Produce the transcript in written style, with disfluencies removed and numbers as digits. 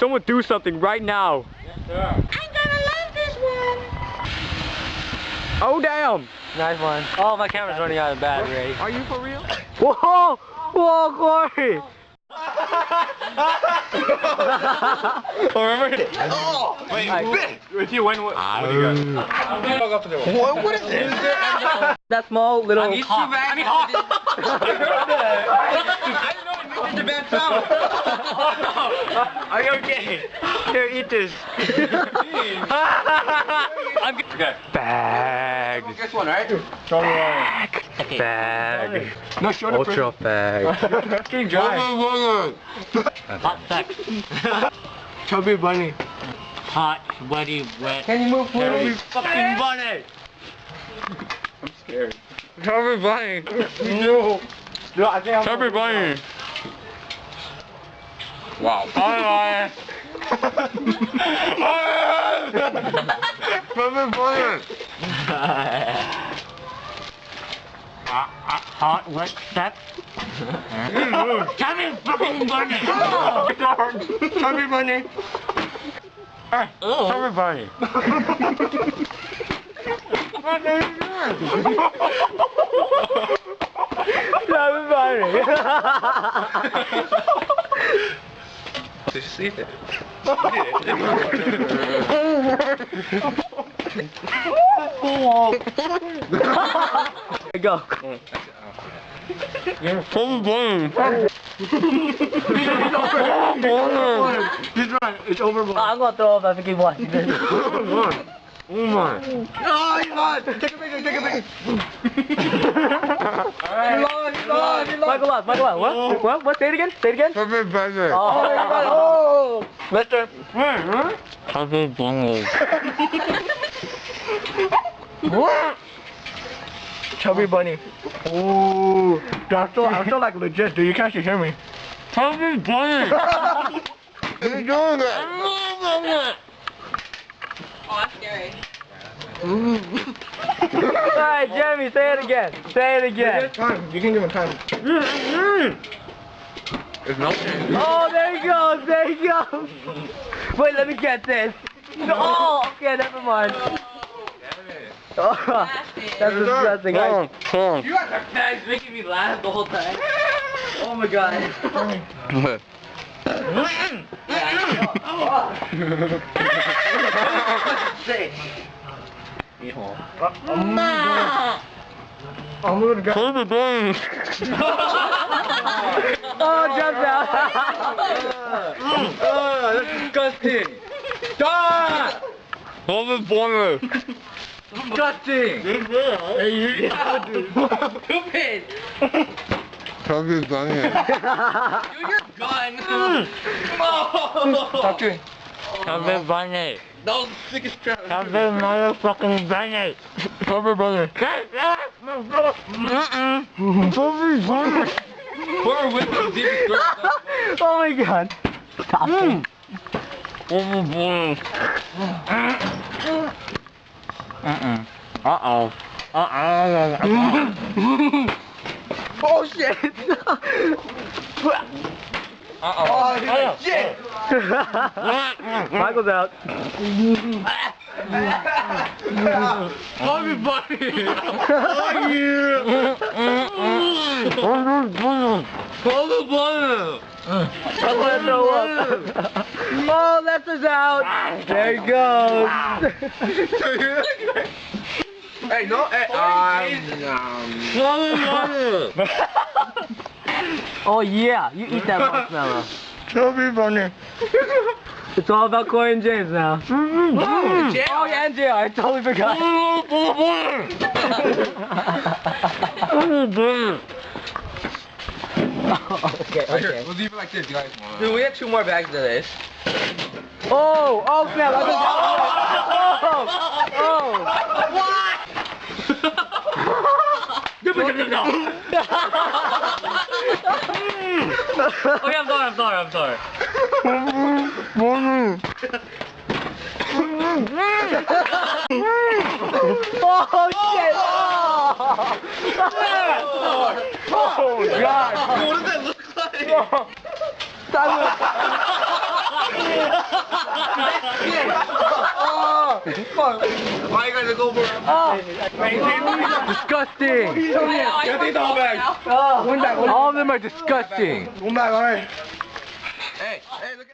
Someone do something right now. Yes, sir. I'm gonna love this one. Oh, damn. Nice one. Oh, my camera's running out of battery. Are you for real? Whoa! Whoa, Corey! Remember? Oh! Wait, if you win, what do you got? What is this? That small little I mean, hawk. I mean, I didn't know it made such a bad sound. Are you okay? Here, eat this. I'm good. Okay. Bag. This one, right? Bag. Okay. Bag. No, shorter. Ultra bag. Getting dry. Hot sex. Chubby bunny. Hot, sweaty, wet. Can you move Chubby please? fucking bunny. I'm scared. Chubby bunny. No. No, I think I'm Chubby bunny. Wow. Bye. Chubby bunny. Hot, wet sex. Chubby fucking bunny. Chubby bunny. Chubby bunny. Chubby bunny. Did you see it? Go. Chubby bunny. He's right. It's overboard. I'm gonna throw up if I keep watching this. Oh my. Oh, you lost. Take a picture, take a picture. Alright. You lost. Michael lost. What? Say it again. Chubby bunny. Oh, Mister. Chubby bunny. What? Chubby bunny. Ooh. I'm still like legit, dude. You can't actually hear me. Chubby bunny. You're doing it. Oh, that's scary. Alright, Jeremy, say it again. Time. You can give him time. It's melting. Oh, there he goes. Wait, let me get this. Oh, okay, never mind. Oh, that's disgusting. Come on. You guys are guys making me laugh the whole time. Oh my god. I'm gonna go. Chubby bunny. Oh, jumps out. That's disgusting. Stop! Chubby bunny. Disgusting. Hey, you. Stupid. Chubby bunny. Dude, you're gone. Talk to me. Chubby bunny. That was the sickest crap. Chubby motherfucking bunny. Chubby bunny. Chubby bunny. Poor Whitman did this. Oh my god. Stop it. Chubby bunny. Uh-oh. Oh shit. Uh-oh. Shit. Michael's out. Chubby bunny. Oh yeah. Chubby bunny. I'm gonna throw up. Oh, Lester's out. There he goes. Hey, no, hey, Chubby bunny. Oh yeah, you eat that marshmallow. Chubby bunny. It's all about Corey and James now. Oh yeah, and JR. I totally forgot. Okay. We'll leave it like this, guys. Dude, we have 2 more bags of this. Oh snap! Okay, I'm sorry. Oh shit! Oh god! What does that look like? Why you gotta go for it? Oh. Disgusting. Get these all back. Oh. One back. All of them are disgusting. One back, alright. Hey, look at